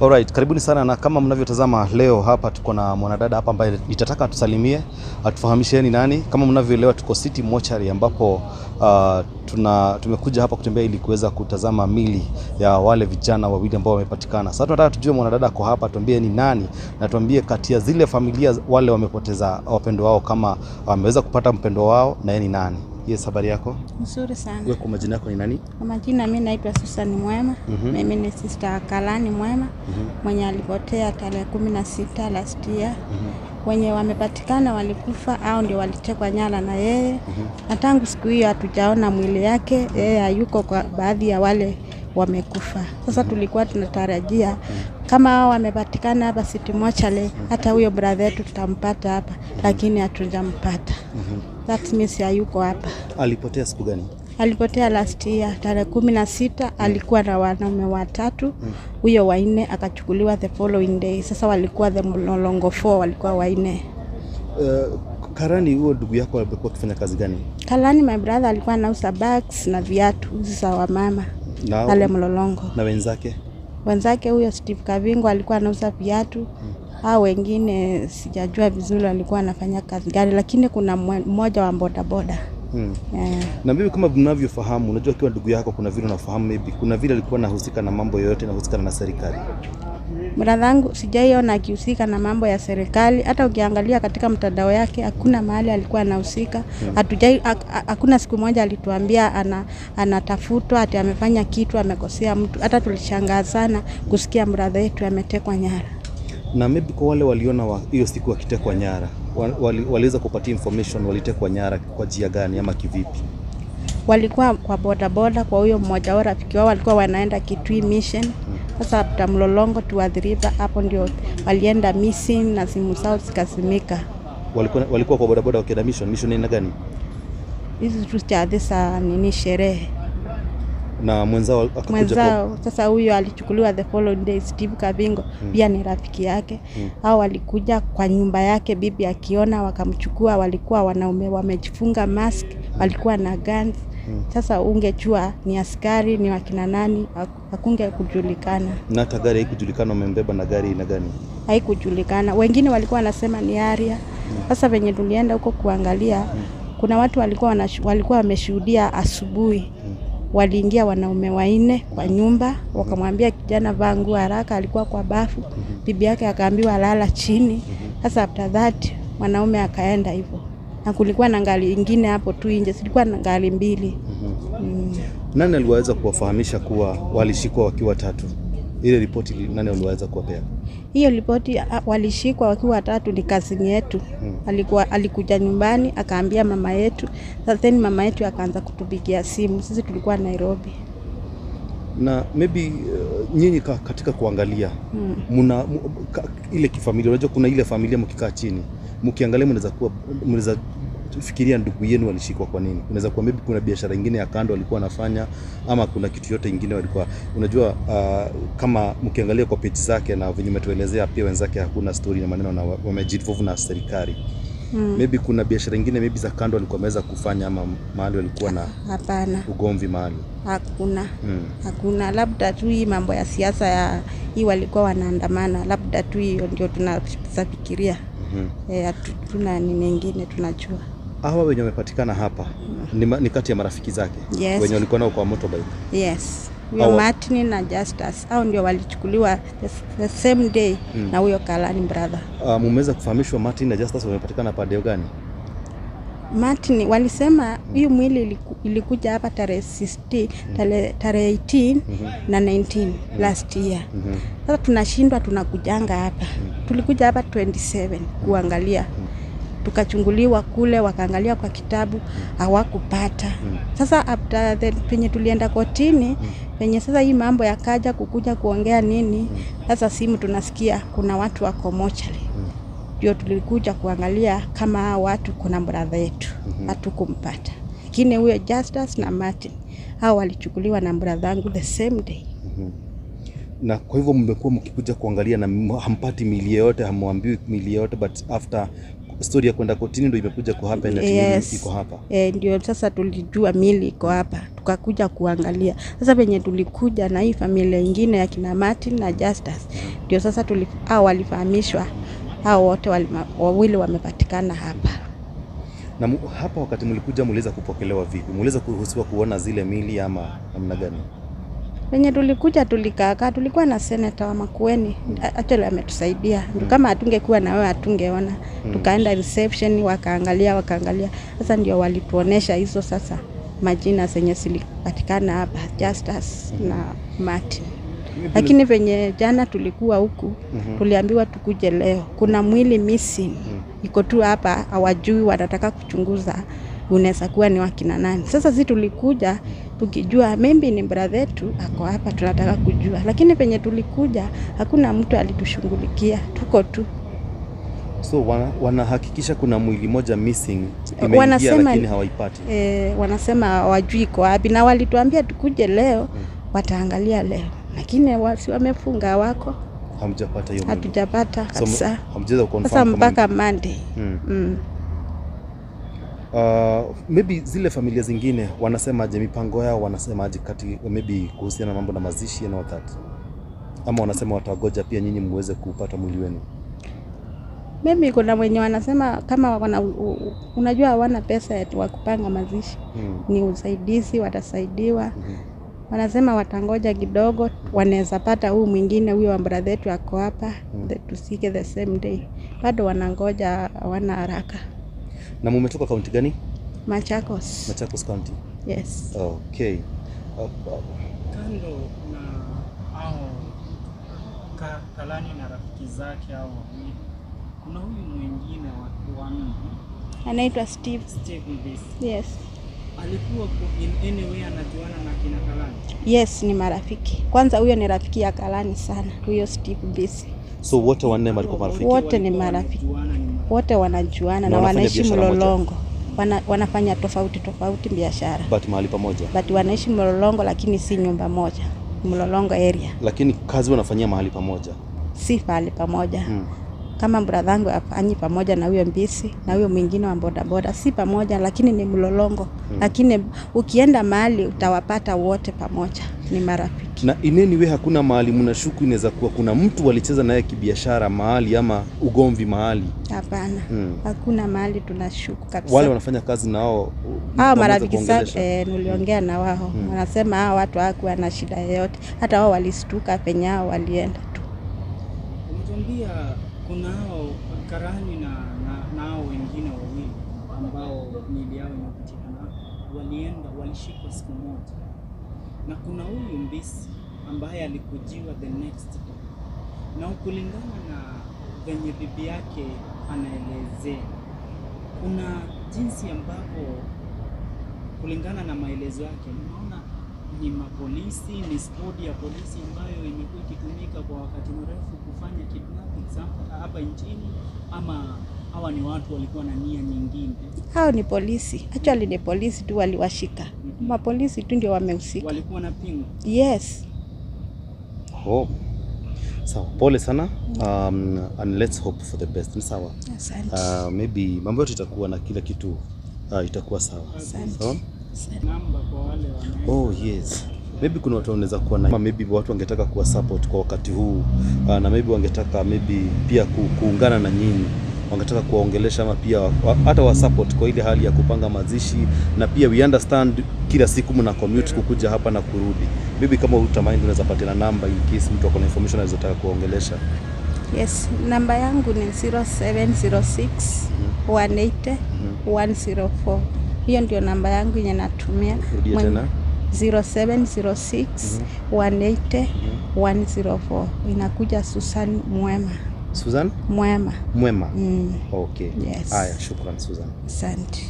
Alright, karibuni sana, na kama mnavyotazama leo hapa tuko na mwanadada hapa ambaye nitataka tusalimie, atufahamishe ni nani. Kama mnavyoelewa tuko City Mortuary ambapo tumekuja hapa kutembea ili kuweza kutazama mili ya wale vijana wawili ambao wamepatikana. Sasa tunataka tujue mwanadada kwa hapa, tuambie ni nani na tuambie kati ya zile familia wale wamepoteza wapendo wao kama wameweza kupata mpendo wao na yeye ni nani. Yes, habari yako? Nzuri sana. Wewe kwa majina yako ni nani? Kwa majina mimi naitwa Susan Mwema. Mimi ni sister Kalani Mwema. Mwenye alipotea tarehe 16 last year. Wenye wamepatikana walikufa au ndio walitekwa nyara na yeye. Na tangu siku hiyo hatujaona mwili yake. Yeye hayuko kwa baadhi ya wale wamekufa. Sasa tulikuwa tunatarajia kama hao wamepatikana hapa City Mortuary, hata huyo brother yetu tutampata hapa, lakini hatujampata. That means hayuko hapa. Alipotea siku gani? Alipotea last year tarehe 16. Alikuwa na wanaume watatu. Huyo wa 4 akachukuliwa the following day. Sasa walikuwa the Mlolongo 4, walikuwa wa 4. Karani, huo ndugu yako alikuwa akifanya kazi gani? Kalani my brother alikuwa anauza bags na viatu za wamama pale Mlolongo. Na wenzake? Wenzake huyo Steve Kavingo alikuwa anauza viatu. Hao wengine sijajua vizuri alikuwa anafanya kazi gani, lakini kuna mmoja wa boda boda. Na mimi kama mnavyofahamu, unajua kiwa ndugu yako kuna vile unafahamu maybe kuna vile alikuwa anahusika na mambo yote na husika na serikali. Mradhangu sijaiona akihusika na mambo ya serikali. Hata ukiangalia katika mtandao yake hakuna mahali alikuwa anahusika. Hakuna siku moja alituambia anatafutwa ati amefanya kitu, amekosea mtu. Hata tulishangaa sana kusikia brother yetu ametekwa nyara. Na maybe kwa wale waliona hiyo siku akitekwa nyara, waliweza kupatia information walitekwa nyara kwa njia gani ama kivipi? Walikuwa kwa boda boda, kwa huyo mmoja wao rafiki wao walikuwa wanaenda Kitui Mission. Sasa hapa Mlolongo tuadhiriba, hapo ndio walienda missing na simu zao zikasimika. Walikuwa kwa boda boda wakienda mission ni gani? Hizi tuchadesa nini sherehe. Na mwenzao akakuja sasa huyo alichukuliwa the following day. Steve Kavingo pia ni rafiki yake. Hao walikuja kwa nyumba yake, bibi akiona wakamchukua. Walikuwa wanaume wamejifunga mask, walikuwa na guns. Sasa ungechua ni askari ni wakina nani, hakunge kujulikana. Na hata gari haikujulikana wamembeba na gari ina gani? Haikujulikana. Wengine walikuwa wanasema ni Aria. Sasa venye tulienda huko kuangalia, kuna watu walikuwa wameshuhudia asubuhi. Waliingia wanaume 4 kwa nyumba, wakamwambia kijana vaa nguo haraka, alikuwa kwa bafu. Bibi yake akaambiwa lala chini. Sasa after that wanaume akaenda hivyo. Na kulikuwa na gari nyingine hapo tu nje, silikuwa na gari 2. Nani aliweza kuwafahamisha kuwa walishikwa wakiwa 3? Ile ripoti nani aliweza kuwapea? Hiyo ripoti walishikwa wakiwa 3 ni kazini yetu. Alikuja nyumbani akaambia mama yetu. Sasa mama yetu akaanza kutupigia simu. Sisi tulikuwa Nairobi. Na maybe nyinyi katika kuangalia ile kifamilia, unajua kuna ile familia mkikaa chini mkiangalia mnaweza fikiria ndugu yenu walishikwa kwa nini. Unaweza kuwa maybe kuna biashara nyingine ya kando walikuwa wanafanya, ama kuna kitu yote kingine walikuwa unajua. Kama mkiangalia kwa page zake na venye umetuelezea pia wenzake hakuna story na maneno na wamejinvolve na serikali. Maybe kuna biashara nyingine maybe za kando walikuwa wameweza kufanya, ama mahali walikuwa na hapana ugomvi mahali. Hakuna labda tu hii mambo ya siasa ya hii walikuwa wanaandamana, labda tu hiyo ndio tunafikiria. Tuna ni mengine tunajua. Hawa wenye wamepatikana hapa ni kati ya marafiki zake? Yes. Wenye walikuwa nao kwa motorbike? Yes. Huyo Martin na Justus hao ndio walichukuliwa the same day na huyo Kalani brother. Mumeweza kufahamishwa Martin na Justus wamepatikana pande gani? Martin walisema hiyo mwili ilikuja hapa tarehe 16, tarehe 18 na 19 last year. Sasa tunashindwa tunakujanga hapa. Tulikuja hapa 27 kuangalia. Tukachunguliwa kule, wakaangalia kwa kitabu, hawakupata. Sasa after the penye tulienda kotini, penye sasa hii mambo yakaja kukuja kuongea nini, sasa simu tunasikia kuna watu wako mortuary. Ndio tulikuja kuangalia kama hao watu kuna brother yetu. Hatukumpata. Lakini huyo Justus na Martin hao walichukuliwa na brother wangu the same day. Na kwa hivyo mmekuwa mkikuja kuangalia na hampati miili yote, hamwambiwi miili yote, but after story ya kwenda kotini ndio imekuja ku happen Yes. iko hapa. Ndio sasa tulijua mili iko hapa, tukakuja kuangalia. Sasa penye tulikuja na hii familia ingine ya kina Martin na Justus, ndio sasa walifahamishwa hao wote wawili wamepatikana hapa. Na hapa wakati mlikuja muliweza kupokelewa vipi? Muliweza kuruhusiwa kuona zile mili ama namna gani? Penye tulikuja tulikaa, tulikuwa na seneta wa Makueni, actually ametusaidia. Kama hatungekuwa na wewe hatungeona. Tukaenda reception wakaangalia. Sasa ndio walituonesha hizo sasa majina zenye zilipatikana hapa, Justus na Martin. Lakini venye jana tulikuwa huku, tuliambiwa tukuje leo. Kuna mwili missing. Iko tu hapa, hawajui, wanataka kuchunguza unaweza kuwa ni wakina nani. Sasa sisi tulikuja tukijua maybe ni brother yetu ako hapa, tunataka kujua. Lakini penye tulikuja hakuna mtu alitushughulikia, tuko tu. So wanahakikisha kuna mwili moja missing imeingia lakini hawaipati. Wanasema hawajui iko wapi, na walituambia tukuje leo, wataangalia leo. Lakini wamefunga wako. Hamjapata hiyo. Hatujapata kabisa. So, hamjaweza confirm. Sasa mpaka Monday. Maybe zile familia zingine wanasemaje, mipango yao wanasemaje kati maybe kuhusiana na mambo na mazishi na that? Ama wanasema watagoja pia nyinyi muweze kupata mwili wenu? Maybe kuna wenye wanasema kama unajua hawana pesa ya kupanga mazishi. Ni usaidizi, watasaidiwa. Wanasema watangoja kidogo, wanaweza pata huu mwingine, huyo wa brother yetu ako hapa, tusike the same day. Bado wanangoja, hawana haraka. Na mumetoka kaunti gani? Machakos. Machakos County. Yes. Okay. Kando na hao Kalani na rafiki zake hao wawili, kuna huyu mwingine wa nne anaitwa Steve. Yes. Alikuwa in any way anajuana na kina Kalani? Yes, ni marafiki. Kwanza huyo ni rafiki ya Kalani sana, huyo Steve Bisi. So wote wanne walikuwa marafiki? Wote ni marafiki. Wote wanajuana na wanaishi Mlolongo. Wanafanya tofauti biashara. But mahali pamoja? But wanaishi Mlolongo lakini si nyumba moja. Mlolongo area. Lakini kazi wanafanyia mahali pamoja? Si mahali pamoja. Kama brother yangu afanyi pamoja na huyo Mbisi na huyo mwingine wa bodaboda, si pamoja lakini ni Mlolongo. Lakini ukienda mahali utawapata wote pamoja, ni marafiki. Na ineni hakuna mahali mnashuku inaweza kuwa kuna mtu walicheza naye kibiashara mahali ama ugomvi mahali? Hapana. Hakuna mahali tunashuku kabisa. Wale wanafanya kazi na hao marafiki zake niliongea na wao. Wanasema hao watu hawakuwa na shida yoyote. Hata wao walistuka penye hao walienda tu. Unatuambia kuna hao Karani na hao wengine wawili ambao miili yao imepatikana walishikwa siku moja, na kuna huyu Mbisi ambaye alikujiwa the next day, na kulingana na venye bibi yake anaelezea, kuna jinsi ambapo kulingana na maelezo yake, naona ni mapolisi, ni squad ya polisi ambayo imekuwa ikitumika kwa wakati mrefu kufanya kidnapping hapa nchini, ama hawa ni watu walikuwa na nia nyingine? Hao ni polisi. Actually ni polisi tu waliwashika. Mapolisi tu ndio wamehusika. Walikuwa na pingu? Yes. Oh. Sawa, pole sana. And let's hope for the best. Ni sawa. Asante. Maybe mambo yote itakuwa na kila kitu itakuwa sawa. Asante. Namba kwa wale wana. Yes. Maybe kuna watu wanaweza kuwa na maybe watu wangetaka kuwa support kwa wakati huu, na maybe wangetaka pia kuungana na nyinyi, wangetaka kuwaongelesha ama pia hata wa support kwa ile hali ya kupanga mazishi, na pia we understand kila siku mna commute kukuja hapa na kurudi. Maybe kama utamind unaweza patia namba in case mtu akona information anaweza kuwaongelesha. Yes, namba yangu ni 0706 180 104. Hiyo ndio namba yangu yenye natumia. Rudia tena. 0706 180 104. Inakuja Susan Mwema. Susan? Mwema. Mwema. Okay. Yes. Haya, shukrani Susan. Asante.